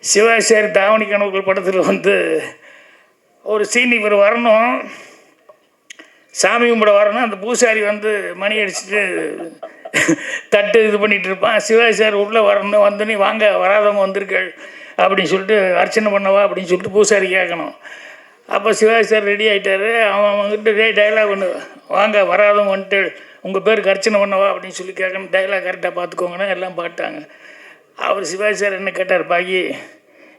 சிவாசாரி தாவணி கனவுகள் படத்தில் வந்து ஒரு சீன் இவர் வரணும், சாமி கும்பிட வரணும். அந்த பூசாரி வந்து மணி அடிச்சுட்டு தட்டு இது பண்ணிகிட்டு இருப்பான். சிவாசாரி உள்ளே வரணும், வந்து நீ வாங்க வராதவங்க வந்திருக்கள் அப்படின்னு சொல்லிட்டு அர்ச்சனை பண்ணவா அப்படின்னு சொல்லிட்டு பூசாரி கேட்கணும். அப்போ சிவாசாரி ரெடி ஆகிட்டார். அவன் வந்துட்டு டைலாக் ஒன்று, வாங்க வராதவங்க வந்துட்டு உங்கள் பேருக்கு அர்ச்சனை பண்ணவா அப்படின்னு சொல்லி கேட்கணும். டைலாக் கரெக்டாக பார்த்துக்கோங்கன்னா எல்லாம் பாட்டாங்க. அவர் சிவாசாரி என்ன கேட்டார், பாக்கி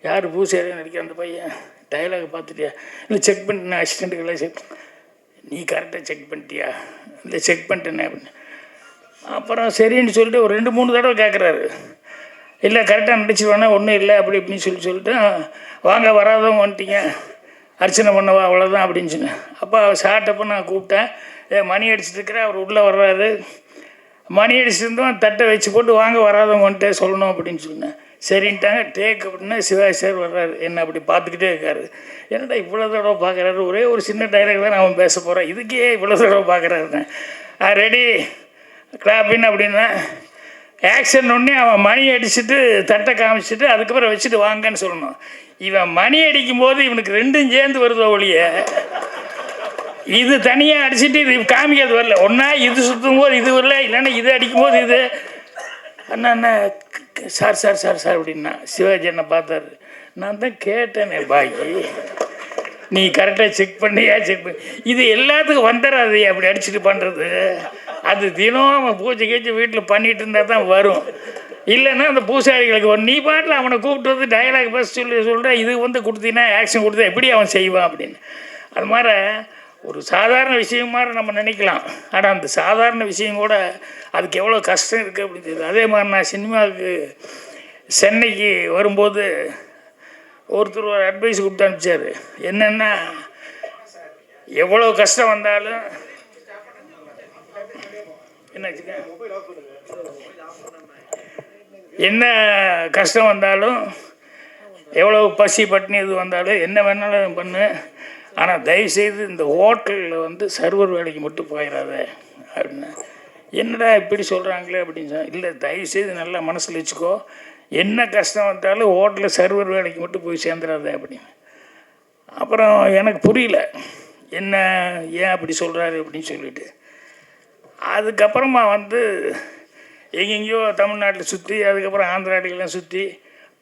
யார் பூசாரின்னு நடிக்கிற அந்த பையன் டைலாக் பார்த்துட்டியா? இல்லை செக் பண்ணிட்டேன், அசிஸ்டண்ட்டுக்கெல்லாம் செக். நீ கரெக்டாக செக் பண்ணிட்டியா? இல்லை செக் பண்ணிட்டேனே அப்படின்னு. அப்புறம் சரின்னு சொல்லிட்டு ஒரு 2-3 தடவை கேட்குறாரு. இல்லை கரெக்டாக நடிச்சிருவானே, ஒன்றும் இல்லை அப்படி இப்படின்னு சொல்லிட்டு வாங்க வராதவங்க வந்துட்டீங்க அர்ச்சனை பண்ணவா அவ்வளோதான் அப்படின்னு சொன்னேன். அப்போ சாட்டப்போ நான் கூப்பிட்டேன், மணி அடிச்சுட்டுருக்கிறேன், அவர் உள்ளே வர்றாரு. மணி அடிச்சுருந்தோம், தட்டை வச்சு போட்டு வாங்க வராதவங்க வந்துட்டு சொல்லணும் அப்படின்னு சொன்னேன். சரின்ட்டாங்க. டேக் அப்படின்னா சிவாஜி சார் வர்றாரு, என்ன அப்படி பார்த்துக்கிட்டே இருக்காரு. என்னடா இவ்வளோ தடவை பார்க்குறாரு, ஒரே ஒரு சின்ன டைலாக் தான் அவன் பேச போகிறான், இதுக்கே இவ்வளோ தடவை பார்க்குறாருன்னு. ரெடி கிளாப்பின் அப்படின்னா ஆக்ஷன் ஒன்றே அவன் மணி அடிச்சுட்டு தட்டை காமிச்சிட்டு அதுக்கப்புறம் வச்சுட்டு வாங்கன்னு சொல்லணும். இவன் மணி அடிக்கும்போது இவனுக்கு ரெண்டும் சேர்ந்து வருதோ ஒழிய இது தனியாக அடிச்சுட்டு இது காமிக்கிறது வரல. ஒன்றா இது சுற்றும் போது இது வரல, இல்லைன்னா இது அடிக்கும்போது இது. அண்ணா சார் சார் சார் சார் அப்படின்னா சிவாஜி என்ன பார்த்தாரு. நான் தான் கேட்டேனே பாக்கி, நீ கரெக்டாக செக் பண்ணியா செக் பண்ணி இது எல்லாத்துக்கும் வந்துடாது அப்படி அடிச்சுட்டு பண்ணுறது. அது தினம் பூஜை கேச்சு வீட்டில் பண்ணிகிட்டு இருந்தால் தான் வரும். இல்லைன்னா அந்த பூசாரிகளுக்கு நீ பாட்டில் அவனை கூப்பிட்டு வந்து டைலாக் பஸ் சொல்கிறேன், இது வந்து கொடுத்தீங்கன்னா ஆக்ஷன் கொடுத்தா எப்படி அவன் செய்வான் அப்படின்னு. அது மாதிரி ஒரு சாதாரண விஷயம் மாதிரி நம்ம நினைக்கலாம், ஆனால் அந்த சாதாரண விஷயம் கூட அதுக்கு எவ்வளோ கஷ்டம் இருக்குது அப்படின்னு தெரியுது. அதே மாதிரி நான் சினிமாவுக்கு சென்னைக்கு வரும்போது ஒருத்தர் ஒரு அட்வைஸ் கொடுத்து அனுப்பிச்சார். என்னென்னா, எவ்வளோ கஷ்டம் வந்தாலும் என்ன கஷ்டம் வந்தாலும், எவ்வளோ பசி பட்டினி இது வந்தாலும் என்ன வேணாலும் பண்ணு, ஆனால் தயவுசெய்து இந்த ஹோட்டலில் வந்து சர்வர் வேலைக்கு மட்டும் போயிடாத அப்படின்னா. என்னடா இப்படி சொல்கிறாங்களே அப்படின்னு சொன்னால், இல்லை தயவுசெய்து நல்லா மனசில் வச்சுக்கோ, என்ன கஷ்டம் வந்தாலும் ஹோட்டலில் சர்வர் வேலைக்கு மட்டும் போய் சேர்ந்துடாத அப்படின்னு. அப்புறம் எனக்கு புரியல என்ன ஏன் அப்படி சொல்கிறாரு அப்படின்னு சொல்லிட்டு. அதுக்கப்புறமா வந்து எங்கெங்கேயோ தமிழ்நாட்டில் சுற்றி, அதுக்கப்புறம் ஆந்திராட்டிலாம் சுற்றி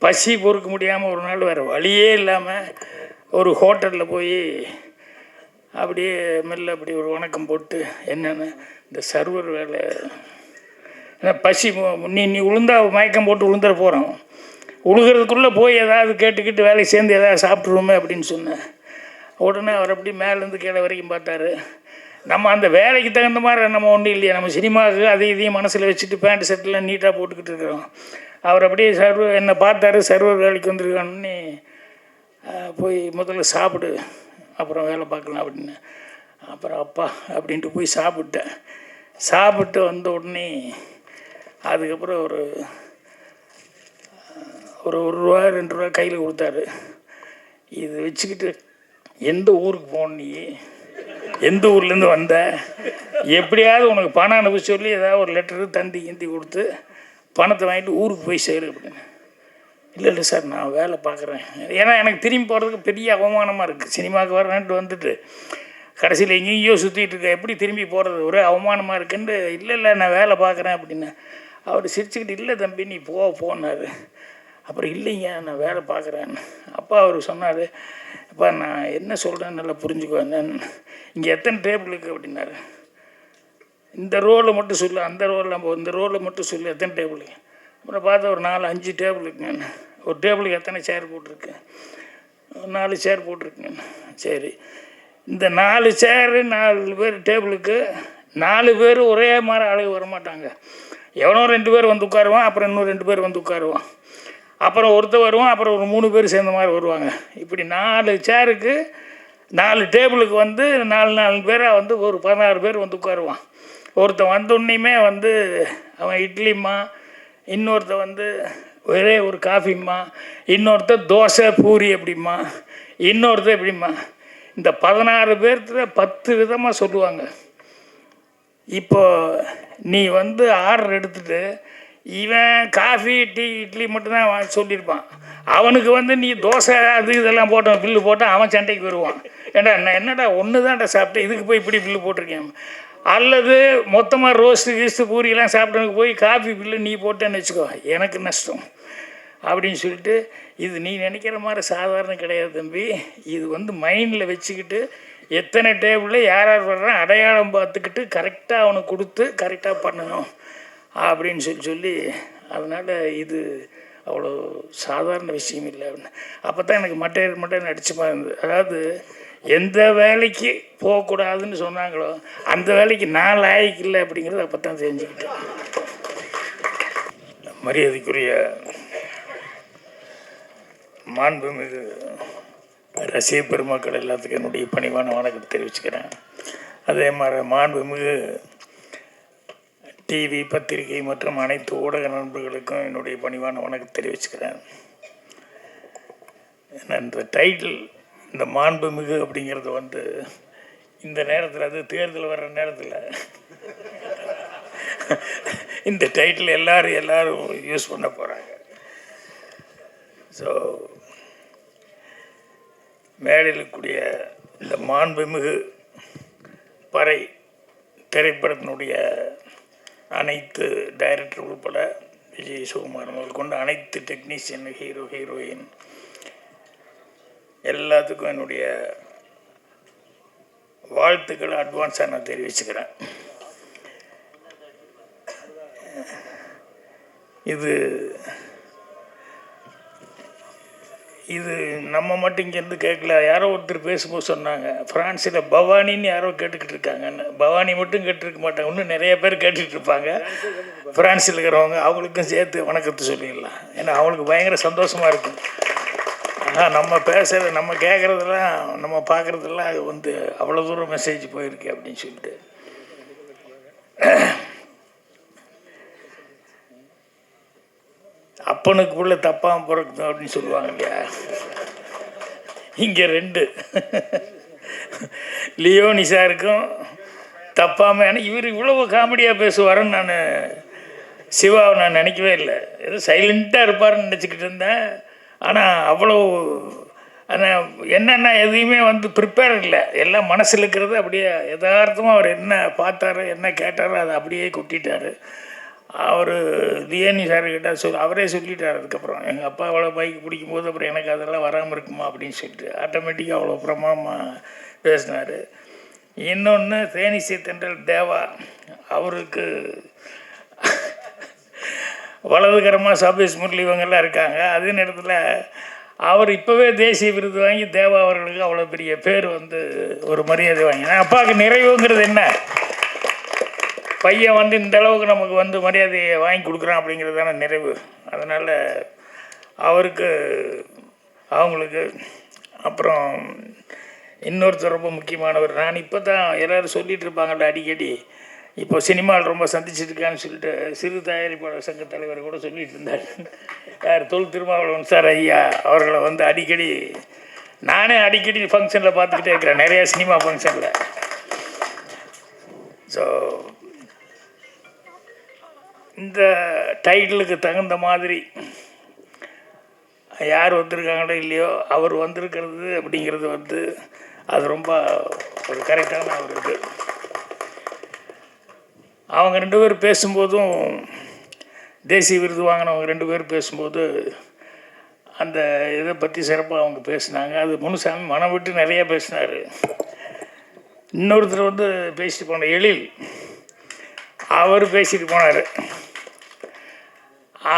பசி பொறுக்க முடியாமல் ஒரு நாள் வேறு வழியே இல்லாமல் ஒரு ஹோட்டலில் போய் அப்படியே மெல்ல அப்படி ஒரு வணக்கம் போட்டு, என்னென்ன இந்த சர்வர் வேலை, ஏன்னா பசி நீ உளுந்தா மயக்கம் போட்டு உளுந்துட போகிறோம், உழுகிறதுக்குள்ளே போய் ஏதாவது கேட்டுக்கிட்டு வேலையை சேர்ந்து ஏதாவது சாப்பிட்ருவோமே அப்படின்னு சொன்னேன். உடனே அவர் அப்படி மேலேருந்து கீழே வரைக்கும் பார்த்தாரு. நம்ம அந்த வேலைக்கு தகுந்த மாதிரி நம்ம ஒன்றும் இல்லையா, நம்ம சினிமாவுக்கு அதையும் இதையும் மனசில் வச்சுட்டு பேண்ட் ஷர்ட்லாம் நீட்டாக போட்டுக்கிட்டு இருக்கிறோம். அவர் அப்படியே என்னை பார்த்தாரு, சர்வர் வேலைக்கு வந்துருக்கான்னு, போய் முதல்ல சாப்பிடு அப்புறம் வேலை பார்க்கலாம் அப்படின்னு. அப்புறம் அப்பா அப்படின்ட்டு போய் சாப்பிட்டேன். சாப்பிட்டு வந்த உடனே அதுக்கப்புறம் ஒரு ரூபா 2 ரூபா கையில் கொடுத்தாரு. இது வச்சுக்கிட்டு எந்த ஊருக்கு போன, நீ எந்த ஊர்லேருந்து வந்த, எப்படியாவது உனக்கு பணம் அனுப்ப சொல்லி ஏதாவது ஒரு லெட்டரு தந்தி கிந்தி கொடுத்து பணத்தை வாங்கிட்டு ஊருக்கு போய் சேரு அப்படின்னு. இல்லை சார் நான் வேலை பார்க்குறேன். ஏன்னா எனக்கு திரும்பி போகிறதுக்கு பெரிய அவமானமாக இருக்குது. சினிமாவுக்கு வரேன்ட்டு வந்துட்டு கடைசியில் எங்கேயோ சுற்றிட்டு இருக்கேன், எப்படி திரும்பி போகிறது, ஒரே அவமானமாக இருக்குன்ட்டு. இல்லை நான் வேலை பார்க்குறேன் அப்படின்னு. அவர் சிரிச்சுக்கிட்டு, இல்லை தம்பி நீ போனார். அப்புறம் இல்லைங்க நான் வேலை பார்க்குறேன்னு. அப்பா அவர் சொன்னார், அப்பா நான் என்ன சொல்கிறேன்னு நல்லா புரிஞ்சுக்குவேன், இங்கே எத்தனை டேபிள் இருக்குது அப்படின்னாரு. இந்த ரோலை மட்டும் சொல்லு, அந்த ரோலில் நம்ம இந்த ரோலை மட்டும் சொல்லு எத்தனை டேபிள். அப்புறம் பார்த்தா ஒரு 4-5 டேபிள் இருக்குங்க. ஒரு டேபிளுக்கு எத்தனை சேர் போட்டிருக்கு, 4 சேர் போட்டிருக்குங்க. சரி, இந்த 4 சேரு 4 பேர் டேபிளுக்கு 4 பேர் ஒரே மாதிரி அளவு வரமாட்டாங்க. எவனோ 2 பேர் வந்து உட்காருவான், அப்புறம் இன்னும் 2 பேர் வந்து உட்காருவான், அப்புறம் ஒருத்தர் வருவான், அப்புறம் ஒரு 3 பேர் சேர்ந்த மாதிரி வருவாங்க. இப்படி 4 சேருக்கு 4 டேபிளுக்கு வந்து 4 பேராக வந்து ஒரு 16 பேர் வந்து உட்காருவான். ஒருத்தன் வந்தோடனையுமே வந்து அவன் இட்லிம்மா, இன்னொருத்தர் வந்து ஒரே ஒரு காஃபிம்மா, இன்னொருத்தர் தோசை பூரி எப்படிம்மா, இன்னொருத்தர் எப்படிம்மா. இந்த 16 பேர்த்துல 10 விதமாக சொல்லுவாங்க. இப்போ நீ வந்து ஆர்டர் எடுத்துகிட்டு இவன் காஃபி டீ இட்லி மட்டும்தான் சொல்லியிருப்பான். அவனுக்கு வந்து நீ தோசை அது இதெல்லாம் போட்டோம் பில்லு போட்டால் அவன் சண்டைக்கு வருவான். ஏண்டா என்னடா ஒன்று தான்டா சாப்பிட்டேன், இதுக்கு போய் இப்படி பில்லு போட்டிருக்கேன். அல்லது மொத்தமாக ரோஸ்ட்டு கீஸ்ட்டு பூரியெல்லாம் சாப்பிட்டவனுக்கு போய் காஃபி பில்லு நீ போட்டேன்னு வச்சுக்கோ, எனக்கு நஷ்டம் அப்படின்னு சொல்லிட்டு, இது நீ நினைக்கிற மாதிரி சாதாரண கிடையாது தம்பி. இது வந்து மைண்டில் வச்சுக்கிட்டு எத்தனை டேபிளில் யார் யார் வர்றான் அடையாளம் பார்த்துக்கிட்டு கரெக்டாக அவனுக்கு கொடுத்து கரெக்டாக பண்ணணும் அப்படின்னு சொல்லி அதனால் இது அவ்வளோ சாதாரண விஷயம் இல்லை அப்படின்னு. அப்போ தான் எனக்கு மட்டன் அடிச்சுமா இருந்தது. அதாவது எந்த வேலைக்கு போகக்கூடாதுன்னு சொன்னாங்களோ அந்த வேலைக்கு நான் லாய்க்கு இல்லை அப்படிங்கிறது அப்போ தான் தெரிஞ்சுக்கிட்டேன். மரியாதைக்குரிய மாண்புமிகு ரசிக பெருமக்கள் எல்லாத்துக்கும் என்னுடைய பணிவான வணக்கத்தை தெரிவிச்சுக்கிறேன். அதே மாதிரி மாண்புமிகு டிவி பத்திரிகை மற்றும் அனைத்து ஊடக நண்பர்களுக்கும் என்னுடைய பணிவான வணக்கத்தை தெரிவிச்சுக்கிறேன். இந்த டைட்டில் இந்த மாண்புமிகு அப்படிங்கிறது வந்து இந்த நேரத்தில், அது தேர்தல் வர்ற நேரத்தில் இந்த டைட்டில் எல்லாரும் யூஸ் பண்ண போகிறாங்க. ஸோ மேடையில் கூடிய இந்த மாண்புமிகு பறை திரைப்படத்தினுடைய அனைத்து டைரக்டர் உட்பட விஜய் சுகுமார் முதல் கொண்டு அனைத்து டெக்னீஷியன், ஹீரோயின் எல்லாத்துக்கும் என்னுடைய வாழ்த்துக்களை அட்வான்ஸாக நான் தெரிவிச்சுக்கிறேன். இது நம்ம மட்டும் இங்கேருந்து கேட்கல. யாரோ ஒருத்தர் பேசும்போது சொன்னாங்க, ஃப்ரான்ஸில் பவானின்னு யாரோ கேட்டுக்கிட்டு இருக்காங்கன்னு. பவானி மட்டும் கேட்டுருக்க மாட்டாங்க, இன்னும் நிறைய பேர் கேட்டுக்கிட்டு இருப்பாங்க. ஃப்ரான்ஸில் இருக்கிறவங்க அவங்களுக்கும் சேர்த்து வணக்கத்தை சொல்லிடலாம். ஏன்னா அவங்களுக்கு பயங்கர சந்தோஷமாக இருக்கும். ஆனால் நம்ம பேசுகிறது, நம்ம கேட்குறதெல்லாம், நம்ம பார்க்குறதெல்லாம் அது வந்து அவ்வளோ தூரம் மெசேஜ் போயிருக்கு அப்படின்னு சொல்லிட்டு. அப்பனுக்குள்ளே தப்பாமல் பிறக்கணும் அப்படின்னு சொல்லுவாங்க இல்லையா. இங்கே 2 லியோனிஸாருக்கும் தப்பாமல். ஏன்னா இவர் இவ்வளவு காமெடியாக பேசுவாருன்னு நான் சிவாவை நான் நினைக்கவே இல்லை. ஏதோ சைலண்ட்டாக இருப்பாருன்னு நினச்சிக்கிட்டு இருந்தேன். ஆனால் அவ்வளோ ஆனால் என்னென்னா எதையுமே வந்து ப்ரிப்பேர் இல்லை, எல்லாம் மனசில் இருக்கிறது அப்படியே யதார்த்தமாக அவர் என்ன பார்த்தாரோ என்ன கேட்டாரோ அதை அப்படியே கொட்டிட்டார். அவர் லியோனி சார்கிட்ட அவரே சொல்லிட்டார். அதுக்கப்புறம் எங்கள் அப்பா அவ்வளோ பைக் பிடிக்கும்போது அப்புறம் எனக்கு அதெல்லாம் வராமல் இருக்குமா அப்படின்னு சொல்லிட்டு ஆட்டோமேட்டிக்காக அவ்வளோ பிரமாதமாக பேசினார். இன்னொன்று தேனிசை தென்றல் தேவா, அவருக்கு வலதுகரமாக சபேஷ் முரளி இவங்கெல்லாம் இருக்காங்க. அதே நேரத்தில் அவர் இப்போவே தேசிய விருது வாங்கி தேவா அவர்களுக்கு அவ்வளோ பெரிய பேர் வந்து ஒரு மரியாதை வாங்கினா அப்பாவுக்கு நிறைவுங்கிறது என்ன, பையன் வந்து இந்த அளவுக்கு நமக்கு வந்து மரியாதையை வாங்கி கொடுக்குறான் அப்படிங்கிறது தானே நிறைவு. அதனால் அவருக்கு அவங்களுக்கு. அப்புறம் இன்னொருத்தர் ரொம்ப முக்கியமானவர், நான் இப்போ தான் எல்லோரும் சொல்லிகிட்டு இருப்பாங்கள்ல அடிக்கடி, இப்போ சினிமாவில் ரொம்ப சந்திச்சிருக்கான்னு சொல்லிட்டு சிறு தயாரிப்பாளர் சங்க தலைவர் கூட சொல்லிகிட்டு இருந்தார். யார், தொல் திருமாவளவன் சார் ஐயா அவர்களை வந்து அடிக்கடி நானே அடிக்கடி ஃபங்க்ஷனில் பார்த்துக்கிட்டே இருக்கிறேன், நிறையா சினிமா ஃபங்க்ஷனில். ஸோ இந்த டைட்டிலுக்கு தகுந்த மாதிரி யார் வந்திருக்காங்களோ இல்லையோ அவர் வந்திருக்கிறது அப்படிங்கிறது வந்து அது ரொம்ப ஒரு கரெக்டான ஒரு இது. அவங்க 2 பேர் பேசும்போதும், தேசிய விருது வாங்கினவங்க 2 பேர் பேசும்போது அந்த இதை பற்றி சிறப்பாக அவங்க பேசினாங்க. அது முனுசாமி மனம் விட்டு நிறையா பேசினார். இன்னொருத்தர் வந்து பேசிட்டு போன எழில், அவர் பேசிட்டு போனார்.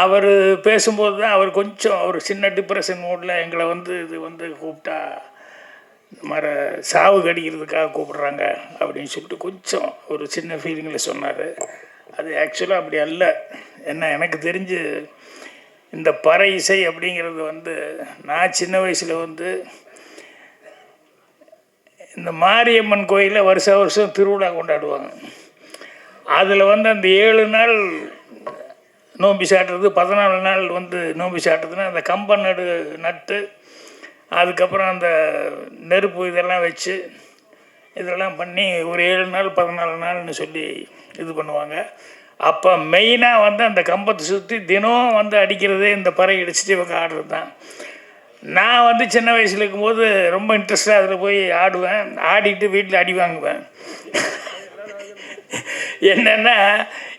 அவர் பேசும்போது தான் அவர் கொஞ்சம் ஒரு சின்ன டிப்ரெஷன் மூடில் எங்களை வந்து இது வந்து கூப்பிட்டா இந்த மாதிரி சாவு கடிக்கிறதுக்காக கூப்பிட்றாங்க அப்படின்னு சொல்லிட்டு கொஞ்சம் ஒரு சின்ன ஃபீலிங்கில் சொன்னார். அது ஆக்சுவலாக அப்படி அல்ல. என்ன எனக்கு தெரிஞ்சு இந்த பறை இசை அப்படிங்கிறது வந்து நான் சின்ன வயசில் வந்து இந்த மாரியம்மன் கோயிலில் வருஷம் திருவிழா கொண்டாடுவாங்க. அதில் வந்து அந்த 7 நாள் நோம்பி சாட்டுறது, 14 நாள் வந்து நோம்பி சாட்டுறதுன்னா அந்த கம்பம் நட்டு அதுக்கப்புறம் அந்த நெருப்பு இதெல்லாம் வச்சு இதெல்லாம் பண்ணி ஒரு 7 நாள் 14 நாள்னு சொல்லி இது பண்ணுவாங்க. அப்போ மெயினாக வந்து அந்த கம்பத்தை சுற்றி தினம் வந்து அடிக்கிறதே இந்த பறை அடிச்சுட்டு இவங்க ஆடுறது தான். நான் வந்து சின்ன வயசில் இருக்கும்போது ரொம்ப இன்ட்ரெஸ்டாக அதில் போய் ஆடுவேன். ஆடிட்டு வீட்டில் அடி வாங்குவேன். என்னென்னா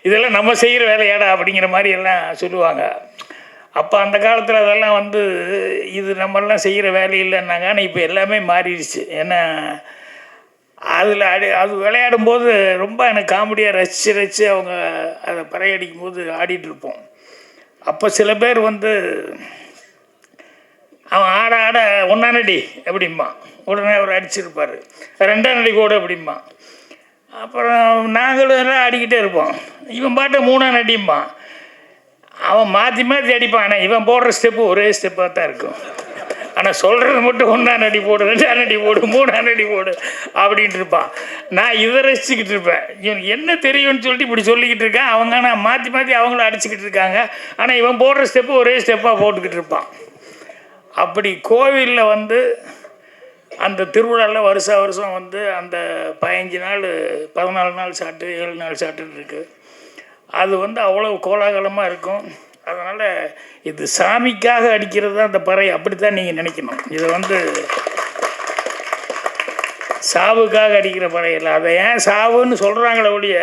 இதெல்லாம் நம்ம செய்கிற வேலையாடா அப்படிங்கிற மாதிரி எல்லாம் சொல்லுவாங்க. அப்போ அந்த காலத்தில் அதெல்லாம் வந்து இது நம்மெல்லாம் செய்கிற வேலை இல்லைன்னாங்க. ஆனால் இப்போ எல்லாமே மாறிடுச்சு. ஏன்னா அதில் அது விளையாடும்போது ரொம்ப எனக்கு காமெடியாக ரசித்து அவங்க அதை பறையடிக்கும்போது ஆடிட்டுருப்போம். அப்போ சில பேர் வந்து அவன் ஆட ஆட ஒன்றாம் அடி அப்படிம்பான், உடனே அவர் அடிச்சிருப்பார். ரெண்டாம் அடி கூட அப்படிம்பான். அப்புறம் நாங்களும் எல்லாம் ஆடிக்கிட்டே இருப்போம். இவன் பாட்டு மூணாம் அடிம்பான். அவன் மாற்றி மாற்றி அடிப்பான். ஆனால் இவன் போடுற ஸ்டெப்பு ஒரே ஸ்டெப்பாக தான் இருக்கும். ஆனால் சொல்கிறது மட்டும் ஒன்றாம் அடி போடு, ரெண்டாம் அடி போடு, மூணாம் அடி போடு அப்படின்ட்டு இருப்பான். நான் இதை ரசிச்சுக்கிட்டு இருப்பேன். இவன் என்ன தெரியும்னு சொல்லிட்டு இப்படி சொல்லிக்கிட்டு இருக்கேன். அவங்க ஆனால் மாற்றி மாற்றி அவங்களும் அடிச்சுக்கிட்டு இருக்காங்க. ஆனால் இவன் போடுற ஸ்டெப்பு ஒரே ஸ்டெப்பாக போட்டுக்கிட்டு இருப்பான். அப்படி கோவிலில் வந்து அந்த திருவிழாவில் வருஷம் வந்து அந்த 15 நாள் 14 நாள் சாட்டு 7 நாள் சாட்டுன்னு இருக்குது. அது வந்து அவ்வளோ கோலாகலமாக இருக்கும். அதனால் இது சாமிக்காக அடிக்கிறது தான் அந்த பறை, அப்படி தான் நீங்கள் நினைக்கணும். இதை வந்து சாவுக்காக அடிக்கிற பறை இல்லை. அதை ஏன் சாவுன்னு சொல்கிறாங்களே ஒழிய,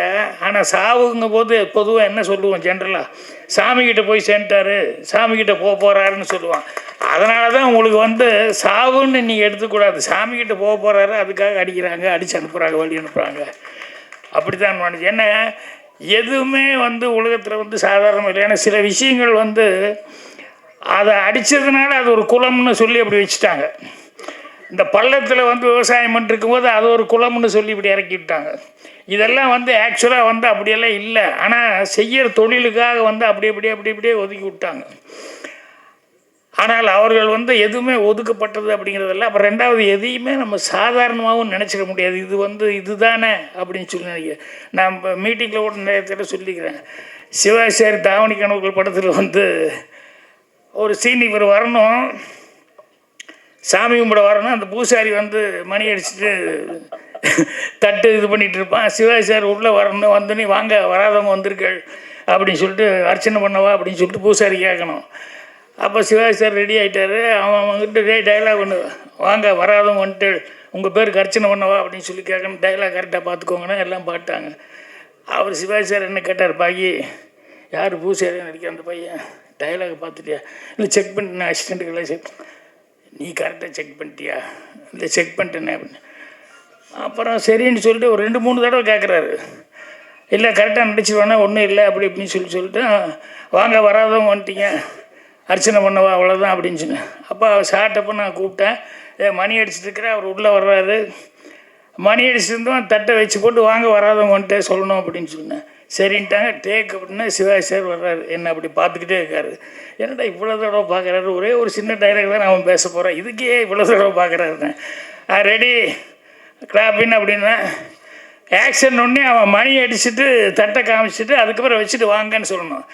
ஆனால் சாவுங்கும் போது பொதுவாக என்ன சொல்லுவோம், ஜென்ரலாக சாமிக்கிட்ட போய் சேர்ந்துட்டாரு, சாமிக்கிட்ட போகிறாருன்னு சொல்லுவான். அதனால தான் உங்களுக்கு வந்து சாவுன்னு நீங்கள் எடுத்துக்கூடாது. சாமிக்கிட்ட போகிறாரு, அதுக்காக அடிக்கிறாங்க, அடித்து அனுப்புகிறாங்க, வழி அனுப்புகிறாங்க. அப்படி தான் நினைச்சு. ஏன்னா எதுவுமே வந்து உலகத்தில் வந்து சாதாரணம் இல்லை. ஏன்னா சில விஷயங்கள் வந்து அதை அடித்ததுனால அது ஒரு குலம்னு சொல்லி அப்படி வச்சுட்டாங்க. இந்த பள்ளத்தில் வந்து விவசாயம் பண்ணிருக்கும் போது அது ஒரு குலம்னு சொல்லி இப்படி இறக்கி விட்டாங்க. இதெல்லாம் வந்து ஆக்சுவலாக வந்து அப்படியெல்லாம் இல்லை. ஆனால் செய்கிற தொழிலுக்காக வந்து அப்படியே ஒதுக்கி விட்டாங்க. ஆனால் அவர்கள் வந்து எதுவுமே ஒதுக்கப்பட்டது அப்படிங்கிறதெல்லாம். அப்புறம் ரெண்டாவது, எதையுமே நம்ம சாதாரணமாகவும் நினச்சிக்க முடியாது. இது வந்து இதுதானே அப்படின்னு சொல்லி நினைக்கிறேன். நான் இப்போ மீட்டிங்கில் கூட நேரத்தில் சொல்லிக்கிறேன். சிவாச்சாரி தாவணி கனவுகள் படத்தில் வந்து ஒரு சீன், இவர் வரணும், சாமி கும்பிட வரணும். அந்த பூசாரி வந்து மணி அடிச்சுட்டு தட்டு இது பண்ணிகிட்டு இருப்பான். சிவாச்சாரி உள்ளே வரணும், வந்து நீ வாங்க வராதவங்க வந்திருக்கள் அப்படின்னு சொல்லிட்டு அர்ச்சனை பண்ணவா அப்படின்னு சொல்லிட்டு பூசாரி கேட்கணும். அப்போ சிவாஜி சார் ரெடி ஆகிட்டார். அவன்கிட்ட டைலாக் ஒன்று, வாங்க வராதவங்க வந்துட்டு உங்கள் பேருக்கு அர்ச்சனை பண்ணவா அப்படின்னு சொல்லி கேட்கணும். டைலாக் கரெக்டாக பார்த்துக்கோங்கன்னா எல்லாம் பாட்டாங்க. அவர் சிவாஜி சார் என்ன கேட்டார், பாக்கி யார் பூசாரி நடிக்கிற அந்த பையன், டைலாக் பார்த்துட்டியா? இல்லை செக் பண்ணிட்டேன், அசிஸ்டண்ட்டுக்கெல்லாம் செக். நீ கரெக்டாக செக் பண்ணிட்டியா? இல்லை செக் பண்ணிட்டேனே அப்படின்னு. அப்புறம் சரின்னு சொல்லிட்டு ஒரு 2-3 தடவை கேட்குறாரு. இல்லை கரெக்டாக நடிச்சுருவானே, ஒன்றும் இல்லை அப்படி இப்படின்னு சொல்லிட்டு வாங்க வராதவங்க வந்துட்டீங்க, அர்ச்சனை பண்ணவா அவ்வளோதான் அப்படின்னு சொன்னேன். அப்போ சாட்டப்போ நான் கூப்பிட்டேன். மணி அடிச்சுட்டுருக்கிறேன், அவர் உள்ளே வர்றாரு. மணி அடிச்சுருந்தோம், தட்டை வச்சு போட்டு வாங்க வராதவங்க வந்துட்டு சொல்லணும் அப்படின்னு சொன்னேன். சரின்ட்டாங்க. டேக் அப்படின்னா சிவாஜி சார் வர்றாரு. என்ன அப்படி பார்த்துக்கிட்டே இருக்காரு. என்னடா இவ்வளோ தடவை பார்க்குறாரு, ஒரே ஒரு சின்ன டைலாக் தான் அவன் பேச போகிறான், இதுக்கே இவ்வளோ தடவை பார்க்குறாருன்னு. ரெடி கிளாப்பின் அப்படின்னா ஆக்ஷன் ஒன்றே அவன் மணி அடிச்சுட்டு தட்டை காமிச்சிட்டு அதுக்கப்புறம் வச்சுட்டு வாங்கன்னு சொல்லணும்.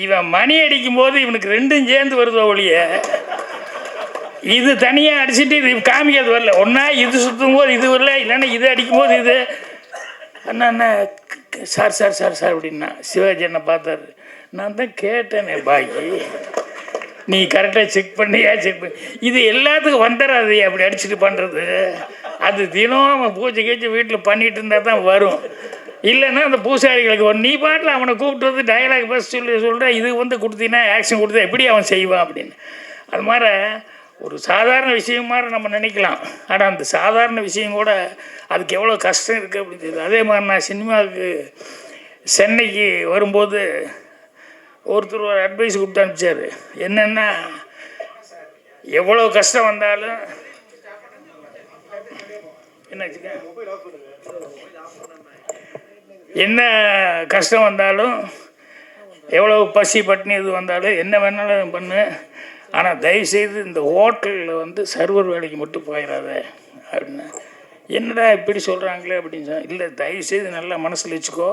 இவன் மணி அடிக்கும்போது இவனுக்கு ரெண்டும் சேர்ந்து வருதோ ஒழிய, இது தனியாக அடிச்சுட்டு இது காமிக்காது வரல. ஒன்றா இது சுற்றும் போது இது வரல, இல்லைன்னா இது அடிக்கும்போது இது. அண்ணா சார் சார் சார் சார் அப்படின்னா சிவாஜி என்ன பார்த்தாரு. நான் தான் கேட்டேனே பாக்கி, நீ கரெக்டாக செக் பண்ணி இது எல்லாத்துக்கும் வந்துடாது அப்படி அடிச்சுட்டு பண்ணுறது. அது தினம் பூஜை கீச்சு வீட்டில் பண்ணிகிட்டு இருந்தால் தான் வரும். இல்லைன்னா அந்த பூசாரிகளுக்கு நீ பாட்டில் அவனை கூப்பிட்டு வந்து டைலாக் பஸ் சொல்கிறேன், இது வந்து கொடுத்தீங்கன்னா ஆக்ஷன் கொடுத்தா எப்படி அவன் செய்வான் அப்படின்னு. அது மாதிரி ஒரு சாதாரண விஷயம் மாதிரி நம்ம நினைக்கலாம். ஆனால் அந்த சாதாரண விஷயம் கூட அதுக்கு எவ்வளோ கஷ்டம் இருக்குது அப்படின்னு தெரியுது. அதே மாதிரி நான் சினிமாவுக்கு சென்னைக்கு வரும்போது ஒருத்தர் ஒரு அட்வைஸ் கொடுத்து அனுப்பிச்சார். என்னென்னா, எவ்வளோ கஷ்டம் வந்தாலும் என்ன கஷ்டம் வந்தாலும், எவ்வளோ பசி பட்டினி இது வந்தாலும், என்ன வேணாலும் பண்ணு, ஆனால் தயவுசெய்து இந்த ஹோட்டலில் வந்து சர்வர் வேலைக்கு மட்டும் போயிடாத அப்படின்னு. என்னடா இப்படி சொல்கிறாங்களே அப்படின்னு சொன்னால், இல்லை தயவுசெய்து நல்லா மனசில் வச்சுக்கோ,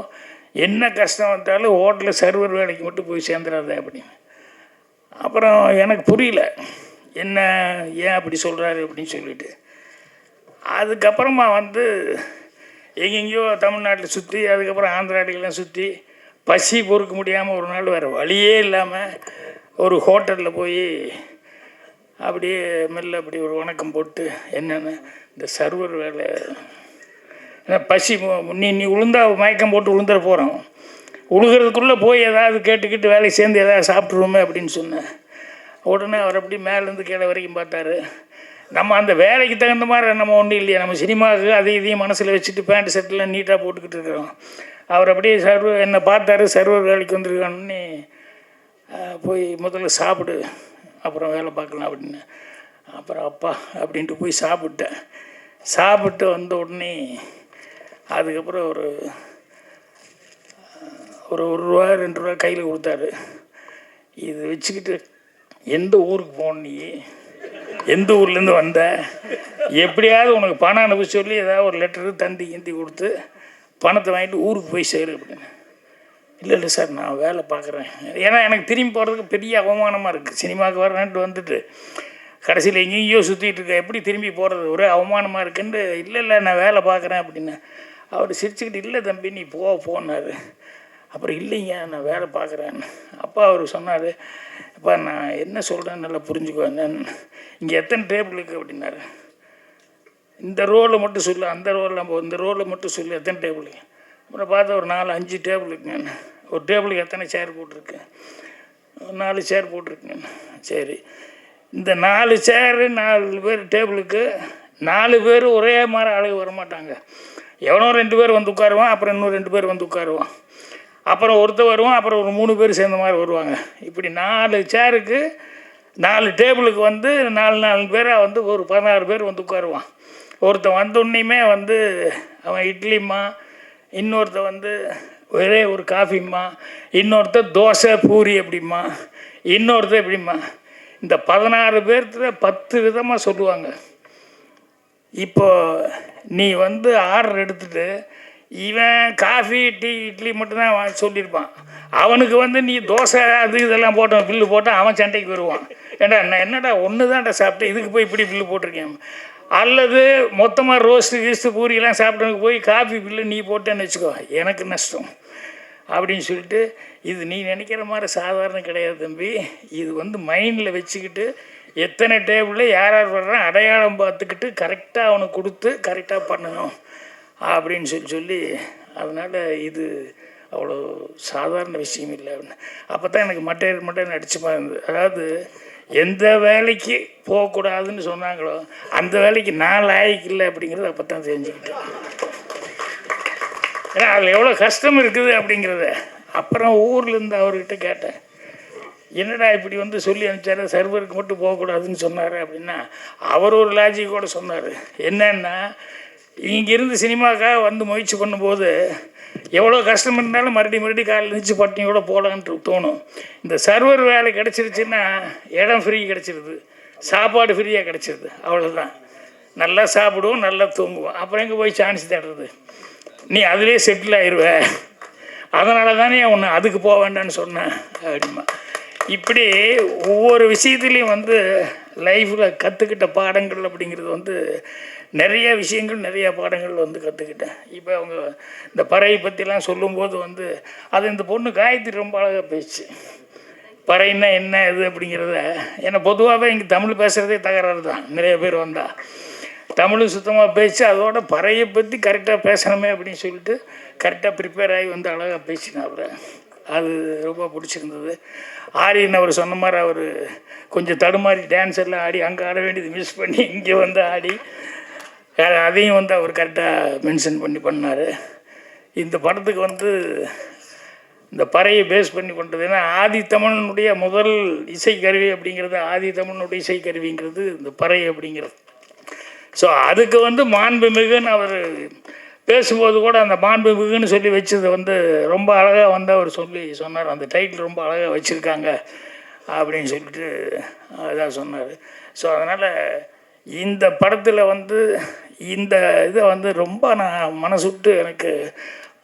என்ன கஷ்டம் வந்தாலும் ஹோட்டலில் சர்வர் வேலைக்கு மட்டும் போய் சேர்ந்துடாத அப்படின்னு. அப்புறம் எனக்கு புரியல, என்ன ஏன் அப்படி சொல்கிறாரு அப்படின்னு சொல்லிட்டு. அதுக்கப்புறமா வந்து எங்கெங்கேயோ தமிழ்நாட்டில் சுற்றி, அதுக்கப்புறம் ஆந்திராட்டிலாம் சுற்றி பசி பொறுக்க முடியாமல் ஒரு நாள் வேறு வழியே இல்லாமல் ஒரு ஹோட்டலில் போய் அப்படியே மெல்ல அப்படி ஒரு வணக்கம் போட்டு, என்னென்ன இந்த சர்வர் வேலை, ஏன்னா பசி நீ உளுந்தா மயக்கம் போட்டு உளுந்துட போகிறோம், உழுகிறதுக்குள்ளே போய் ஏதாவது கேட்டுக்கிட்டு வேலையை சேர்ந்து ஏதாவது சாப்பிட்ருவோமே அப்படின்னு சொன்னேன். உடனே அவர் அப்படி மேலேருந்து கீழே வரைக்கும் பார்த்தாரு. நம்ம அந்த வேலைக்கு தகுந்த மாதிரி நம்ம ஒன்றும் இல்லையா, நம்ம சினிமாவுக்கு அதையும் இதையும் மனசில் வச்சுட்டு பேண்ட் ஷர்ட்லாம் நீட்டாக போட்டுக்கிட்டு இருக்கிறோம். அவர் அப்படியே என்னை பார்த்தாரு, சர்வர் வேலைக்கு வந்துருக்கான்னு, போய் முதல்ல சாப்பிடு அப்புறம் வேலை பார்க்கலாம் அப்படின்னு. அப்புறம் அப்பா அப்படின்ட்டு போய் சாப்பிட்டேன். சாப்பிட்டு வந்த உடனே அதுக்கப்புறம் ஒரு ரூபா 2 ரூபா கையில் கொடுத்தாரு. இது வச்சுக்கிட்டு எந்த ஊருக்கு போன, நீ எந்த ஊர்லேருந்து வந்த, எப்படியாவது உனக்கு பணம் அனுப்ப சொல்லி ஏதாவது ஒரு லெட்டரு தந்தி கிந்தி கொடுத்து பணத்தை வாங்கிட்டு ஊருக்கு போய் சேரு அப்படின்னு. இல்லை சார் நான் வேலை பார்க்குறேன். ஏன்னா எனக்கு திரும்பி போகிறதுக்கு பெரிய அவமானமாக இருக்குது. சினிமாவுக்கு வரேன்ட்டு வந்துட்டு கடைசியில் எங்கேயோ சுற்றிட்டு இருக்க, எப்படி திரும்பி போகிறது, ஒரே அவமானமாக இருக்குன்னு. இல்லை நான் வேலை பார்க்குறேன் அப்படின்னு. அவர் சிரிச்சுக்கிட்டு, இல்லை தம்பி நீ போனார். அப்புறம் இல்லைங்க நான் வேலை பார்க்குறேன். அப்பா அவர் சொன்னார், அப்பா நான் என்ன சொல்கிறேன்னு நல்லா புரிஞ்சுக்குவேன், இங்கே எத்தனை டேபிள் இருக்குது அப்படின்னாரு. இந்த ரோவில் மட்டும் சொல்லு, அந்த ரோவில் நம்ம இந்த ரோவில் மட்டும் சொல்லு எத்தனை டேபிளுக்கு. அப்புறம் பார்த்தா ஒரு 4-5 டேபிள் இருக்குங்க. ஒரு டேபிளுக்கு எத்தனை சேர் போட்டிருக்கு, 4 சேர் போட்டிருக்குங்க. சரி, இந்த 4 சேரு 4 பேர் டேபிளுக்கு 4 பேர் ஒரே மாதிரி அழகு வரமாட்டாங்க. எவனோ 2 பேர் வந்து உட்காருவான், அப்புறம் இன்னும் 2 பேர் வந்து உட்காருவான், அப்புறம் ஒருத்தர் வருவான், அப்புறம் ஒரு 3 பேர் சேர்ந்த மாதிரி வருவாங்க. இப்படி 4 சேருக்கு 4 டேபிளுக்கு வந்து 4 பேராக வந்து ஒரு 16 பேர் வந்து உட்காருவான். ஒருத்தன் வந்தோன்னையுமே வந்து அவன் இட்லிம்மா, இன்னொருத்தன் வந்து ஒரே ஒரு காஃபிம்மா, இன்னொருத்தர் தோசை பூரி அப்படிம்மா, இன்னொருத்தர் எப்படிம்மா. இந்த 16 பேர்த்துல 10 விதமாக சொல்லுவாங்க. இப்போ நீ வந்து ஆர்டர் எடுத்துகிட்டு இவன் காஃபி டீ இட்லி மட்டும்தான் சொல்லியிருப்பான். அவனுக்கு வந்து நீ தோசை அது இதெல்லாம் போட்டான் பில்லு போட்டால் அவன் சண்டைக்கு வருவான். ஏண்டா நான் என்னடா ஒன்று தான்டா சாப்பிட்டேன், இதுக்கு போய் இப்படி பில்லு போட்டிருக்கேன். அல்லது மொத்தமாக ரோஸ்ட்டு கீஸ்ட்டு பூரியெல்லாம் சாப்பிட்டவனுக்கு போய் காஃபி பில்லு நீ போட்டேன்னு வச்சுக்கோ, எனக்கு நஷ்டம் அப்படின்னு சொல்லிட்டு, இது நீ நினைக்கிற மாதிரி சாதாரண கிடையாது தம்பி. இது வந்து மைண்டில் வச்சுக்கிட்டு எத்தனை டேபிளில் யார் வர்றான் அடையாளம் பார்த்துக்கிட்டு கரெக்டாக அவனுக்கு கொடுத்து கரெக்டாக பண்ணணும் அப்படின்னு சொல்லி அதனால் இது அவ்வளோ சாதாரண விஷயம் இல்லை அப்படின்னு. அப்போ தான் எனக்கு மட்டையன் அடிச்சுமா இருந்தது. அதாவது எந்த வேலைக்கு போகக்கூடாதுன்னு சொன்னாங்களோ அந்த வேலைக்கு நான் லாய்க்கு இல்லை அப்படிங்கிறது அப்போ தான் தெரிஞ்சுக்கிட்டேன். ஏன்னா அதில் எவ்வளோ கஷ்டம் இருக்குது அப்படிங்கிறத. அப்புறம் ஊர்லேருந்து அவர்கிட்ட கேட்டேன், என்னடா இப்படி வந்து சொல்லி அனுப்பிச்சாரு, சர்வருக்கு மட்டும் போகக்கூடாதுன்னு சொன்னார் அப்படின்னா. அவர் ஒரு லாஜிக்கோடு சொன்னார். என்னன்னா, இங்கேருந்து சினிமாக்காக வந்து முயற்சி பண்ணும்போது எவ்வளோ கஷ்டம் இருந்தாலும் மறுபடியும் காலையில் இருந்துச்சு பட்டினியோட போகலான்ட்டு தோணும். இந்த சர்வர் வேலை கிடச்சிருச்சுன்னா இடம் ஃப்ரீ கிடச்சிருது, சாப்பாடு ஃப்ரீயாக கிடச்சிருது, அவ்வளோதான். நல்லா சாப்பிடுவோம், நல்லா தூங்குவோம், அப்புறம் எங்கே போய் சான்ஸ் தேடுறது, நீ அதிலே செட்டில் ஆயிடுவ, அதனால தானே ஒன்று அதுக்கு போக வேண்டான்னு சொன்னேன் அப்படிமா. இப்படி ஒவ்வொரு விஷயத்துலேயும் வந்து லைஃப்பில் கற்றுக்கிட்ட பாடங்கள் அப்படிங்கிறது வந்து நிறைய விஷயங்கள், நிறைய பாடங்கள் வந்து கற்றுக்கிட்டேன். இப்போ அவங்க இந்த பறையை பற்றிலாம் சொல்லும்போது வந்து அது இந்த பொண்ணு காயத்ரி ரொம்ப அழகாக பேச்சு. பறைன்னா என்ன இது அப்படிங்கிறத, ஏன்னா பொதுவாகவே இங்கே தமிழ் பேசுகிறதே தகராறு தான். நிறைய பேர் வந்தால் தமிழும் சுத்தமாக பேச்சு, அதோட பறையை பற்றி கரெக்டாக பேசணுமே அப்படின்னு சொல்லிட்டு கரெக்டாக ப்ரிப்பேர் ஆகி வந்து அழகாக பேசினேன். அவரை அது ரொம்ப பிடிச்சிருந்தது. ஆரியன் அவர் சொன்ன மாதிரி அவர் கொஞ்சம் தடுமாறி டான்ஸ் எல்லாம் ஆடி அங்கே ஆட வேண்டியது மிஸ் பண்ணி இங்கே வந்து ஆடி அதையும் வந்து அவர் கரெக்டாக மென்ஷன் பண்ணார். இந்த படத்துக்கு வந்து இந்த பறையை பேஸ் பண்ணி கொண்டது. ஏன்னா ஆதித்தமிழனுடைய முதல் இசைக்கருவி அப்படிங்கிறது, ஆதித்தமிழனுடைய இசைக்கருவிங்கிறது இந்த பறை அப்படிங்கிறது. ஸோ அதுக்கு வந்து மாண்புமிகுன்னு அவர் பேசும்போது கூட அந்த மாண்புமிகுன்னு சொல்லி வச்சது வந்து ரொம்ப அழகாக வந்து அவர் சொன்னார். அந்த டைட்டில் ரொம்ப அழகாக வச்சுருக்காங்க அப்படின்னு சொல்லிட்டு அதான் சொன்னார். ஸோ அதனால் இந்த படத்தில் வந்து இந்த இதை வந்து ரொம்ப நான் மனசுட்டு எனக்கு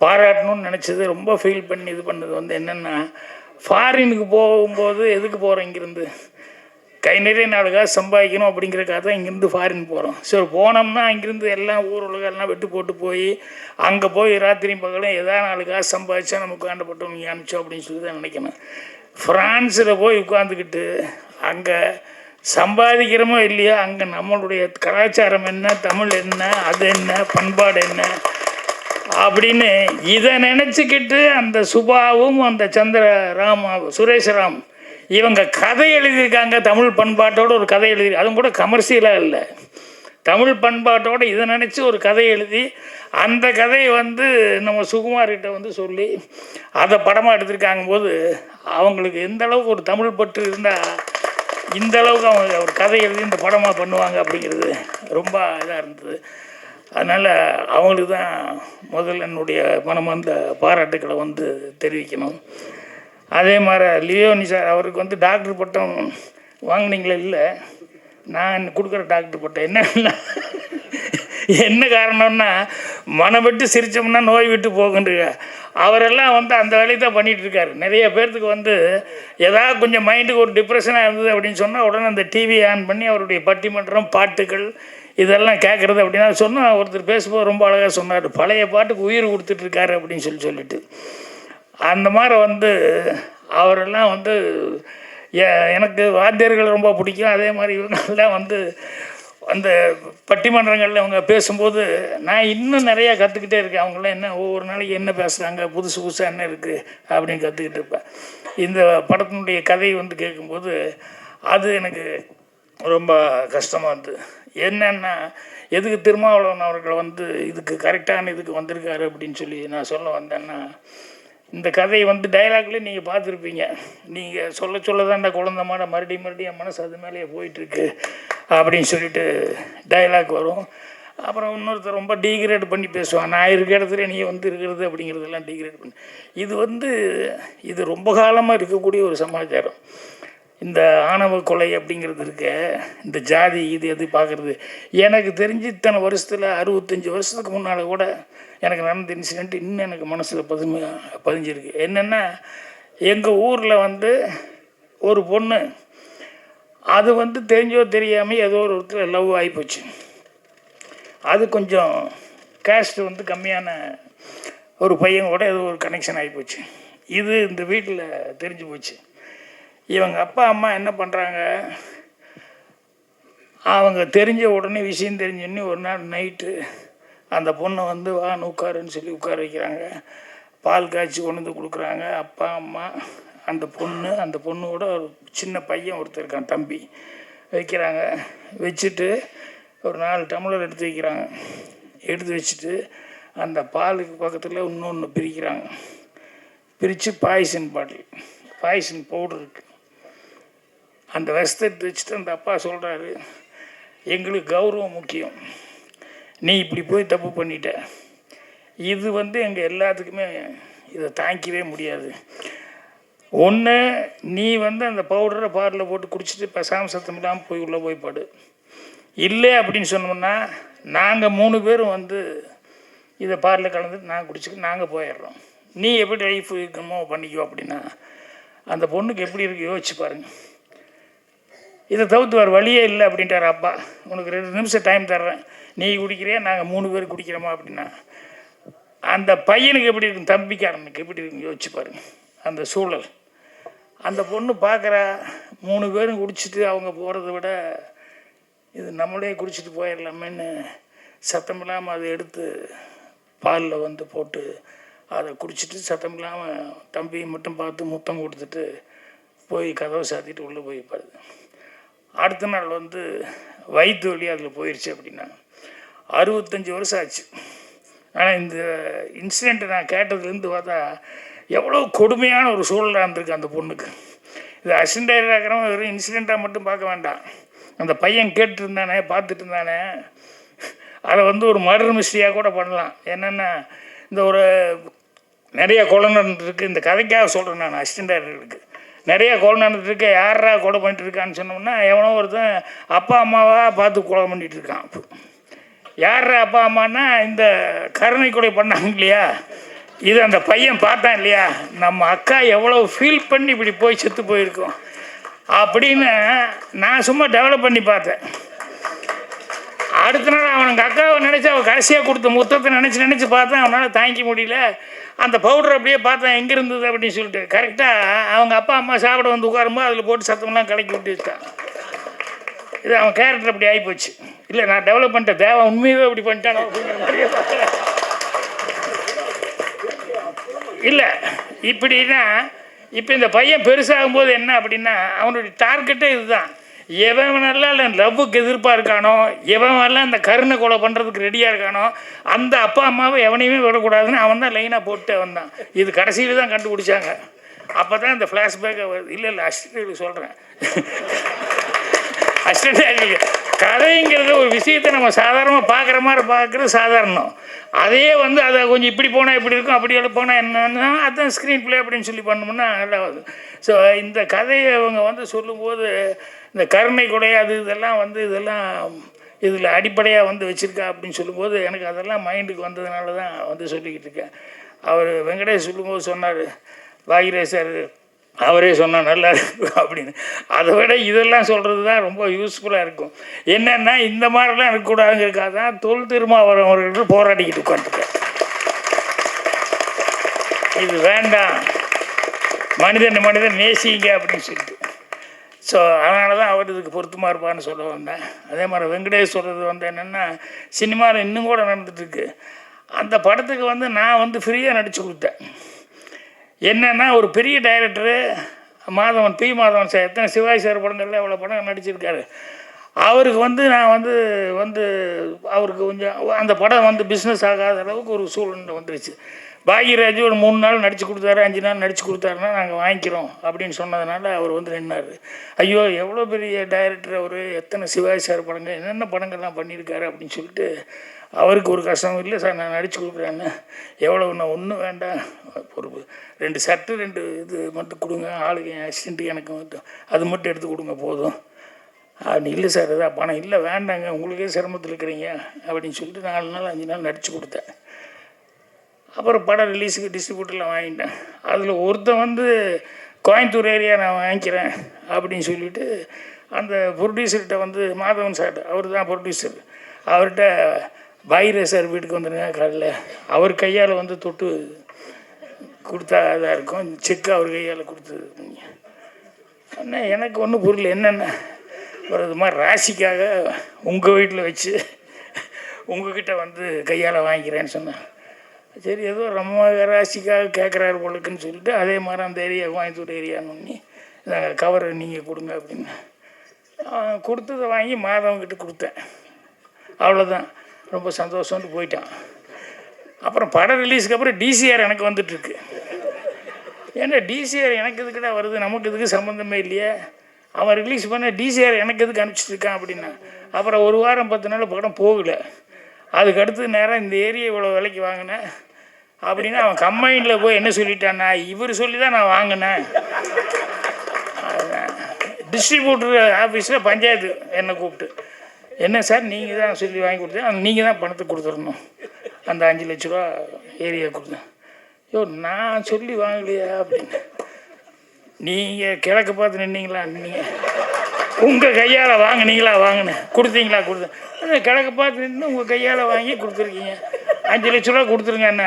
பாராட்டணும்னு நினச்சது, ரொம்ப ஃபீல் பண்ணி இது பண்ணது வந்து என்னென்னா, ஃபாரினுக்கு போகும்போது எதுக்கு போகிறோம், இங்கேருந்து கை நிறைய 4 காசு சம்பாதிக்கணும் அப்படிங்கிறக்காக தான் இங்கேருந்து ஃபாரின் போகிறோம். சரி போனோம்னா அங்கேருந்து எல்லாம் ஊர் உலகெல்லாம் வெட்டு போட்டு போய் அங்கே போய் ராத்திரி பகலும் ஏதாவது 4 காசு சம்பாதிச்சா நமக்கு ஆண்டப்பட்டவங்க அனுப்பிச்சோம் அப்படின்னு சொல்லி தான் நினைக்கணும். ஃப்ரான்ஸில் போய் உட்காந்துக்கிட்டு அங்கே சம்பாதிக்கிறோமோ இல்லையோ அங்கே நம்மளுடைய கலாச்சாரம் என்ன, தமிழ் என்ன, அது என்ன, பண்பாடு என்ன அப்படின்னு இதை நினச்சிக்கிட்டு அந்த சுபாவும் அந்த சுரேஷராம் இவங்க கதை எழுதியிருக்காங்க. தமிழ் பண்பாட்டோடு ஒரு கதை எழுதி, அதுவும் கூட கமர்ஷியலாக இல்லை, தமிழ் பண்பாட்டோடு இதை நினச்சி ஒரு கதை எழுதி அந்த கதையை நம்ம சுகுமார்கிட்ட சொல்லி அதை படமாக எடுத்திருக்காங்க போது அவங்களுக்கு எந்த அளவுக்கு ஒரு தமிழ் பற்று இருந்தால் இந்த அளவுக்கு அவங்க ஒரு கதை எழுதி இந்த படமாக பண்ணுவாங்க அப்படிங்கிறது ரொம்ப இதாக இருந்தது. அதனால் அவங்களுக்கு தான் முதல்ல என்னுடைய மனமார்ந்த பாராட்டுக்களை தெரிவிக்கணும். அதே மாதிரி லியோனி சார் அவருக்கு டாக்டர் பட்டம் வாங்கினீங்களே, இல்லை நான் கொடுக்குற டாக்டர் பட்டம் என்ன காரணம்னா மனம் விட்டு சிரித்தோம்னா நோய் விட்டு போகுன்றிருக்க அவரெல்லாம் அந்த வேலையை தான் பண்ணிகிட்ருக்காரு. நிறைய பேர்த்துக்கு ஏதாவது கொஞ்சம் மைண்டுக்கு ஒரு டிப்ரெஷனாக இருந்தது அப்படின்னு சொன்னால் உடனே அந்த டிவி ஆன் பண்ணி அவருடைய பட்டிமன்றம் பாட்டுகள் இதெல்லாம் கேட்குறது அப்படின்னா சொன்னால் ஒருத்தர் பேசும்போது ரொம்ப அழகாக சொன்னார், பழைய பாட்டுக்கு உயிர் கொடுத்துட்ருக்காரு அப்படின்னு சொல்லிட்டு அந்த மாதிரி அவரெல்லாம் எனக்கு வாத்தியர்கள் ரொம்ப பிடிக்கும். அதே மாதிரி இவங்கெல்லாம் அந்த பட்டிமன்றங்களில் அவங்க பேசும்போது நான் இன்னும் நிறையா கற்றுக்கிட்டே இருக்கேன். அவங்களாம் என்ன ஒவ்வொரு நாளைக்கு என்ன பேசுகிறாங்க, புதுசு புதுசாக என்ன இருக்குது அப்படின்னு கற்றுக்கிட்டு இருப்பேன். இந்த படத்தினுடைய கதை கேட்கும்போது அது எனக்கு ரொம்ப கஷ்டமாக இருந்தது. என்னென்னா எதுக்கு திருமாவளவன் அவர்கள் இதுக்கு கரெக்டான இதுக்கு வந்திருக்காரு அப்படின்னு சொல்லி நான் சொல்ல வந்தேன்னா, இந்த கதை டைலாக்லேயும் நீங்கள் பார்த்துருப்பீங்க. நீங்கள் சொல்ல தான்டா குழந்த மாட மறுபடியும் என் மனசு அது மேலேயே போயிட்டுருக்கு அப்படின்னு சொல்லிட்டு டைலாக் வரும். அப்புறம் இன்னொருத்தர் ரொம்ப டீக்ரேட் பண்ணி பேசுவான், நான் இருக்க இடத்துல நீ இருக்கிறது அப்படிங்கிறதெல்லாம் டீக்ரேட் பண்ணி இது ரொம்ப காலமாக இருக்கக்கூடிய ஒரு சமாச்சாரம். இந்த ஆணவ கொலை அப்படிங்கிறது இருக்க, இந்த ஜாதி இது எது பார்க்குறது எனக்கு தெரிஞ்சு இத்தனை வருஷத்தில் 65 வருஷத்துக்கு முன்னால் கூட எனக்கு நடந்த இன்சிடெண்ட் இன்னும் எனக்கு மனசில் பதிஞ்சிருக்கு. என்னென்னா எங்கள் ஊரில் ஒரு பொண்ணு அது தெரிஞ்சோ தெரியாமல் ஏதோ ஒரு இடத்துல லவ் ஆகிப்போச்சு. அது கொஞ்சம் கேஸ்ட்டு கம்மியான ஒரு பையன் கூட ஏதோ ஒரு கனெக்ஷன் ஆகிப்போச்சு. இது இந்த வீட்டில் தெரிஞ்சு போச்சு. இவங்க அப்பா அம்மா என்ன பண்ணுறாங்க, அவங்க தெரிஞ்ச உடனே விஷயம் தெரிஞ்சோடனே ஒரு நாள் நைட்டு அந்த பொண்ணை வான்னு உட்காருன்னு சொல்லி உட்கார வைக்கிறாங்க. பால் காய்ச்சி கொண்டு கொடுக்குறாங்க. அப்பா அம்மா அந்த பொண்ணோட ஒரு சின்ன பையன் ஒருத்தர் இருக்கான், தம்பி, வைக்கிறாங்க. வச்சுட்டு ஒரு 4 டம்ளர் எடுத்து வைக்கிறாங்க. எடுத்து வச்சுட்டு அந்த பாலுக்கு பக்கத்தில் இன்னொன்று பிரிக்கிறாங்க. பிரித்து பாய்சன் பவுடர் இருக்குது. அந்த விஷத்தை எடுத்து வச்சுட்டு அந்த அப்பா சொல்கிறாரு, எங்களுக்கு கௌரவம் முக்கியம், நீ இப்படி போய் தப்பு பண்ணிட்ட, இது எங்கள் எல்லாத்துக்குமே இதை தாங்கிக்கவே முடியாது. ஒன்று நீ அந்த பவுடரை பாலில் போட்டு குடிச்சிட்டு பேசாமல் சத்தம் இல்லாமல் போய் உள்ளே போய் படு, இல்லை அப்படின்னு சொன்னோம்னா நாங்கள் 3 பேரும் இதை பாலில் கலந்துட்டு நாங்கள் குடிச்சிட்டு நாங்கள் போயிடுறோம், நீ எப்படி லைஃப் இருக்கணுமோ பண்ணிக்கோ அப்படின்னா அந்த பொண்ணுக்கு எப்படி இருக்குது யோசிச்சு பாருங்கள். இதை தவிர்த்து வேறு வழியே இல்லை அப்படின்ட்டார் அப்பா. உனக்கு 2 நிமிஷம் டைம் தர்றேன், நீ குடிக்கிறியா, நாங்கள் 3 பேர் குடிக்கிறோமா அப்படின்னா அந்த பையனுக்கு எப்படி இருக்கும், தம்பிக்காரனுக்கு எப்படி இருக்குன்னு யோசிச்சு பாருங்கள் அந்த சூழல். அந்த பொண்ணு பார்க்குறா 3 பேரும் குடிச்சிட்டு அவங்க போகிறத விட இது நம்மளே குடிச்சிட்டு போயிடலாமேன்னு சத்தம் இல்லாமல் அதை எடுத்து பாலில் போட்டு அதை குடிச்சிட்டு சத்தம் இல்லாமல் தம்பியை மட்டும் பார்த்து முத்தம் கொடுத்துட்டு போய் கதவை சாத்திட்டு உள்ளே போய் பாருது. அடுத்த நாள் வயிற்று வலி அதில் போயிடுச்சு அப்படின்னா 65 வருஷம் ஆச்சு. ஆனால் இந்த இன்சிடெண்ட்டை நான் கேட்டதுலேருந்து பார்த்தா எவ்வளோ கொடுமையான ஒரு சூழலாக இருந்திருக்கு அந்த பொண்ணுக்கு. இது அசிஸ்டன்ட் இருக்கிறவங்க வெறும் இன்சிடெண்ட்டாக மட்டும் பார்க்க வேண்டாம். அந்த பையன் கேட்டுட்டு இருந்தானே, பார்த்துட்டு இருந்தானே, அதை ஒரு மர்டர் மிஸ்ட்ரியாக கூட பண்ணலாம். என்னென்னா இந்த ஒரு நிறைய கொலை நடந்துருக்கு, இந்த கதைக்காக சொல்கிறேன் நான், அசிஸ்டன்ட் டைரக்டருக்கு நிறைய கொலை நடந்துட்டுருக்கு, யாரா கொலை பண்ணிட்டு இருக்கான்னு சொன்னோம்னா எவனோ ஒருத்தன் அப்பா அம்மாவாக பார்த்து கொலை பண்ணிகிட்டு இருக்கான். யாரா அப்பா அம்மானா இந்த கருணை கொலை பண்ணாங்க இல்லையா, இது அந்த பையன் பார்த்தான் இல்லையா, நம்ம அக்கா எவ்வளோ ஃபீல் பண்ணி இப்படி போய் செத்து போயிருக்கோம். அப்படின்னு நான் சும்மா டெவலப் பண்ணி பார்த்தேன். அடுத்த நாள் அவனுக்கு அக்காவை நினச்சி அவள் கடைசியாக கொடுத்த முத்தத்தை நினச்சி பார்த்தேன். அவனால் தாங்கிக்க முடியல. அந்த பவுடர் அப்படியே பார்த்தேன் எங்கே இருந்தது அப்படின்னு சொல்லிட்டு கரெக்டாக அவங்க அப்பா அம்மா சாப்பிட வந்து உட்காரும்போது அதில் போட்டு சத்தமெல்லாம் கலக்கி விட்டு வச்சுட்டான். இது அவன் கேரக்டர் அப்படி ஆகிப்போச்சு. இல்லை நான் டெவலப் பண்ணிட்டேன், தேவை உண்மையாகவே அப்படி பண்ணிட்டானோ அப்படிங்கிற மாதிரியே இல்லை. இப்படின்னா இப்போ இந்த பையன் பெருசாகும்போது என்ன அப்படின்னா அவனுடைய டார்கெட்டே இதுதான். எவனெல்லாம் லவ்வுக்கு எதிர்ப்பாக இருக்கானோ, எவனெல்லாம் இந்த கருணை கொலை பண்ணுறதுக்கு ரெடியாக இருக்கானோ, அந்த அப்பா அம்மாவை எவனையுமே விடக்கூடாதுன்னு அவன் தான் லைனாக போட்டு வந்தான். இது கடைசியில் தான் கண்டுபிடிச்சாங்க. அப்போ தான் இந்த ஃப்ளாஷ்பேக்கை வருது. இல்லை அசிஸ்டன்ட் சொல்கிறேன், அசிஸ்டன்ட் கதைங்கிறது ஒரு விஷயத்தை நம்ம சாதாரணமாக பார்க்குற மாதிரி பார்க்குறது சாதாரணம். அதே வந்து அதை கொஞ்சம் இப்படி போனால் இப்படி இருக்கும், அப்படி போனால் என்னன்னா அதுதான் ஸ்க்ரீன் ப்ளே அப்படின்னு சொல்லி பண்ணோம்னா நல்லாவது. ஸோ இந்த கதையை அவங்க வந்து சொல்லும்போது இந்த கருணை கொலை அது இதெல்லாம் வந்து இதெல்லாம் இதில் அடிப்படையாக வந்து வச்சுருக்கா அப்படின்னு சொல்லும்போது எனக்கு அதெல்லாம் மைண்டுக்கு வந்ததுனால தான் வந்து சொல்லிக்கிட்டு இருக்கேன். அவர் வெங்கடேஷ் சொல்லும்போது சொன்னார், பாகிரேஷ் சார் அவரே சொன்னால் நல்லா இருக்கும் அப்படின்னு. அதை விட இதெல்லாம் சொல்கிறது தான் ரொம்ப யூஸ்ஃபுல்லாக இருக்கும். என்னென்னா இந்த மாதிரிலாம் இருக்கக்கூடாதுங்கிறதுக்காக தான் தொல் திருமாவளவன் அவர்கள் போராடிக்கிட்டு உட்காந்துருக்கேன். இது வேண்டாம், மனிதன் நேசிங்க அப்படின்னு சொல்லிட்டு. ஸோ அதனால தான் அவர் இதுக்கு பொருத்தமாக இருப்பான்னு சொல்ல வந்தேன். அதே மாதிரி வெங்கடேஷ் சொல்கிறது வந்து என்னென்னா சினிமாவில் இன்னும் கூட நடந்துகிட்ருக்கு. அந்த படத்துக்கு வந்து நான் வந்து ஃப்ரீயாக நடித்து கொடுத்தேன். என்னென்னா ஒரு பெரிய director Madhavan, P Madhavan sir, எத்தனை சிவாஜி சார் படங்களில் எவ்வளோ படம் நடிச்சிருக்காரு. அவருக்கு வந்து நான் வந்து அவருக்கு கொஞ்சம் அந்த படம் வந்து பிஸ்னஸ் ஆகாத அளவுக்கு ஒரு சூழ்நிலை வந்துருச்சு. பாக்யராஜ் ஒரு 3 நாள் நடித்து கொடுத்தாரு, 5 நாள் நடித்து கொடுத்தாருன்னா நாங்கள் வாங்கிக்கிறோம் அப்படின்னு சொன்னதுனால அவர் வந்து நின்னார். ஐயோ எவ்வளோ பெரிய டைரக்டர் அவர், எத்தனை சிவாஜி சார் படங்கள் என்னென்ன படங்கள்லாம் பண்ணியிருக்காரு அப்படின்னு சொல்லிட்டு அவருக்கு ஒரு கஷ்டம். இல்லை சார் நான் நடித்து கொடுக்குறேன்னு. எவ்வளோ ஒன்றும் வேண்டாம், ஒரு 2 சர்ட்டு 2 இது மட்டும் கொடுங்க, ஆளுக்கு என் அசிஸ்டண்ட்டு எனக்கு மட்டும் அது மட்டும் எடுத்து கொடுங்க போதும் அப்படின்னு. இல்லை சார் இதான் பணம் இல்லை வேண்டாங்க, உங்களுக்கே சிரமத்தில் இருக்கிறீங்க அப்படின்னு சொல்லிட்டு 4 நாள் 5 நாள் நடித்து கொடுத்தேன். அப்புறம் படம் ரிலீஸுக்கு டிஸ்ட்ரிபியூட்டரில் வாங்கிட்டேன். அதில் ஒருத்தன் வந்து கோயம்புத்தூர் ஏரியா நான் வாங்கிக்கிறேன் அப்படின்னு சொல்லிவிட்டு அந்த ப்ரொடியூசர்கிட்ட வந்து மாதவன் சார், அவர் தான் ப்ரொடியூசர், அவர்கிட்ட பாகிரே சார் வீட்டுக்கு வந்துடுங்க காலையில், அவர் கையால் வந்து தொட்டு கொடுத்தா இதாக இருக்கும், செக்கு அவர் கையால் கொடுத்தது. அண்ணா எனக்கு ஒன்றும் புரியல, என்னென்ன ஒரு இது மாதிரி ராசிக்காக உங்கள் வீட்டில் வச்சு உங்கள்கிட்ட வந்து கையால் வாங்கிக்கிறேன்னு சொன்னேன். சரி ஏதோ ரொம்ப ராசிக்காக கேட்குறாரு போலுக்குன்னு சொல்லிட்டு அதே மாதிரி அந்த ஏரியா கோயம்புத்தூர் ஏரியான்னு கவரை நீங்கள் கொடுங்க அப்படின்னு கொடுத்ததை வாங்கி மாதவங்கிட்ட கொடுத்தேன். அவ்வளோதான், ரொம்ப சந்தோஷம்னு போயிட்டான். அப்புறம் படம் ரிலீஸுக்கு அப்புறம் டிசிஆர் எனக்கு வந்துட்டுருக்கு. ஏன்னா டிசிஆர் எனக்கு இதுக்கிட்ட வருது, நமக்கு இதுக்கு சம்மந்தமே இல்லையே, அவன் ரிலீஸ் பண்ண டிசிஆர் எனக்கு எதுக்கு அனுப்பிச்சிட்ருக்கான் அப்படின்னா. அப்புறம் 1 வாரம் 10 நாள் படம் போகலை. அதுக்கு அடுத்து நேரம் இந்த ஏரியா இவ்வளோ விலைக்கு வாங்கினேன் அப்படின்னு அவன் கம்பெனியில் போய் என்ன சொல்லிட்டான்னா, இவர் சொல்லி தான் நான் வாங்கினேன். டிஸ்ட்ரிபியூட்டர் ஆஃபீஸில் பஞ்சாயத்து என்னை கூப்பிட்டு, என்ன சார் நீங்கள் தான் சொல்லி வாங்கி கொடுத்தேன், நீங்கள் தான் பணத்தை கொடுத்துடணும், அந்த 5 லட்ச ரூபா ஏரியா கொடுத்தேன். ஐயோ நான் சொல்லி வாங்கலையா அப்படின்னு. நீங்கள் கிழக்கு பார்த்து நின்னீங்களா, நீங்கள் உங்கள் கையால் வாங்கினீங்களா, வாங்கினேன் கொடுத்தீங்களா, கொடுத்தேன். கிழக்கு பார்த்து நின்று உங்கள் கையால் வாங்கி கொடுத்துருக்கீங்க, 5 லட்ச ரூபா கொடுத்துருங்க என்ன.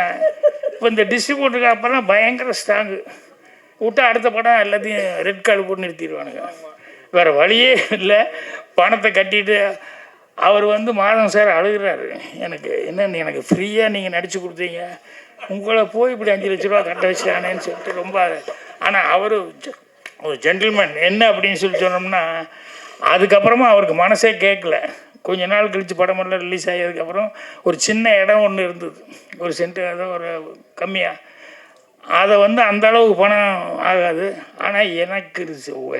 இப்போ இந்த டிஸ்ட்ரிபியூட்டருக்கு அப்புறம் பயங்கர ஸ்ட்ராங்கு விட்டா அடுத்த படம் எல்லாத்தையும் ரெட் கார்டு போட்டு நிறுத்திடுவானுங்க. வேறு வழியே இல்லை, பணத்தை கட்டிட்டு. அவர் வந்து மாதம் சார் அழுகிறாரு, எனக்கு என்னென்னு எனக்கு ஃப்ரீயாக நீங்கள் நடித்து கொடுத்தீங்க, உங்களை போய் இப்படி 5 லட்ச ரூபா கட்ட வச்சுட்டானேன்னு சொல்லிட்டு ரொம்ப. ஆனால் அவர் ஒரு ஜென்டில்மேன் என்ன அப்படின்னு சொல்லி சொன்னோம்னா, அதுக்கப்புறமா அவருக்கு மனசே கேட்கல. கொஞ்ச நாள் கழித்து படமெல்லாம் ரிலீஸ் ஆகியதுக்கப்புறம் ஒரு சின்ன இடம் ஒன்று இருந்தது, ஒரு சென்ட் ஏதோ ஒரு கம்மியாக, அதை வந்து அந்த அளவுக்கு பணம் ஆகாது. ஆனால் எனக்கு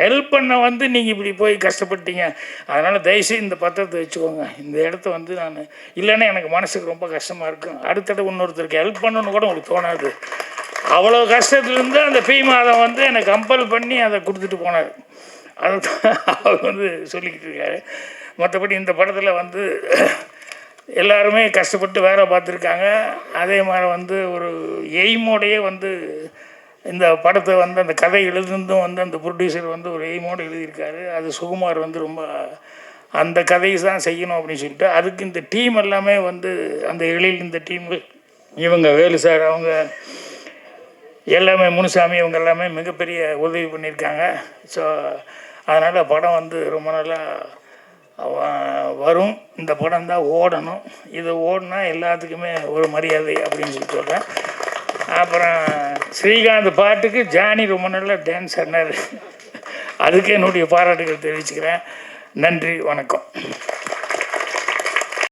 ஹெல்ப் பண்ண வந்து நீங்கள் இப்படி போய் கஷ்டப்பட்டீங்க, அதனால் தயவுசெய்து இந்த பத்திரத்தை வச்சுக்கோங்க, இந்த இடத்த வந்து நான் இல்லைன்னா எனக்கு மனசுக்கு ரொம்ப கஷ்டமாக இருக்கும், அடுத்தது இன்னொருத்தருக்கு ஹெல்ப் பண்ணணுன்னு கூட உங்களுக்கு தோணாது. அவ்வளோ கஷ்டத்துலேருந்து அந்த பி மாதம் வந்து என்னை கம்பல் பண்ணி அதை கொடுத்துட்டு போனார். அதை அவர் வந்து சொல்லிக்கிட்டு இருக்காரு. மற்றபடி இந்த படத்தில் வந்து எல்லாருமே கஷ்டப்பட்டு வேலை பார்த்துருக்காங்க. அதே மாதிரி வந்து ஒரு எய்மோடையே வந்து இந்த படத்தை வந்து அந்த கதை எழுதுனதும் வந்து அந்த ப்ரொடியூசர் வந்து ஒரு எய்மோடு எழுதியிருக்காரு. அது சுகுமார் வந்து ரொம்ப அந்த கதையை தான் செய்யணும் அப்படின்னு சொல்லிட்டு அதுக்கு இந்த டீம் எல்லாமே வந்து அந்த எழில் இந்த டீம் இவங்க வேலு சார் அவங்க எல்லாமே முனுசாமி இவங்க எல்லாமே மிகப்பெரிய உதவி பண்ணியிருக்காங்க. ஸோ அதனால் படம் வந்து ரொம்ப நல்லா வரும். இந்த படம் தான் ஓடணும். இது ஓடினா எல்லாத்துக்குமே ஒரு மரியாதை அப்படின்னு சொல்லி சொல்கிறேன். அப்புறம் ஸ்ரீகாந்த் பாட்டுக்கு ஜானி ரொம்ப நல்லா டான்ஸ் ஆடினார். அதுக்கு என்னுடைய பாராட்டுகள் தெரிவிச்சுக்கிறேன். நன்றி, வணக்கம்.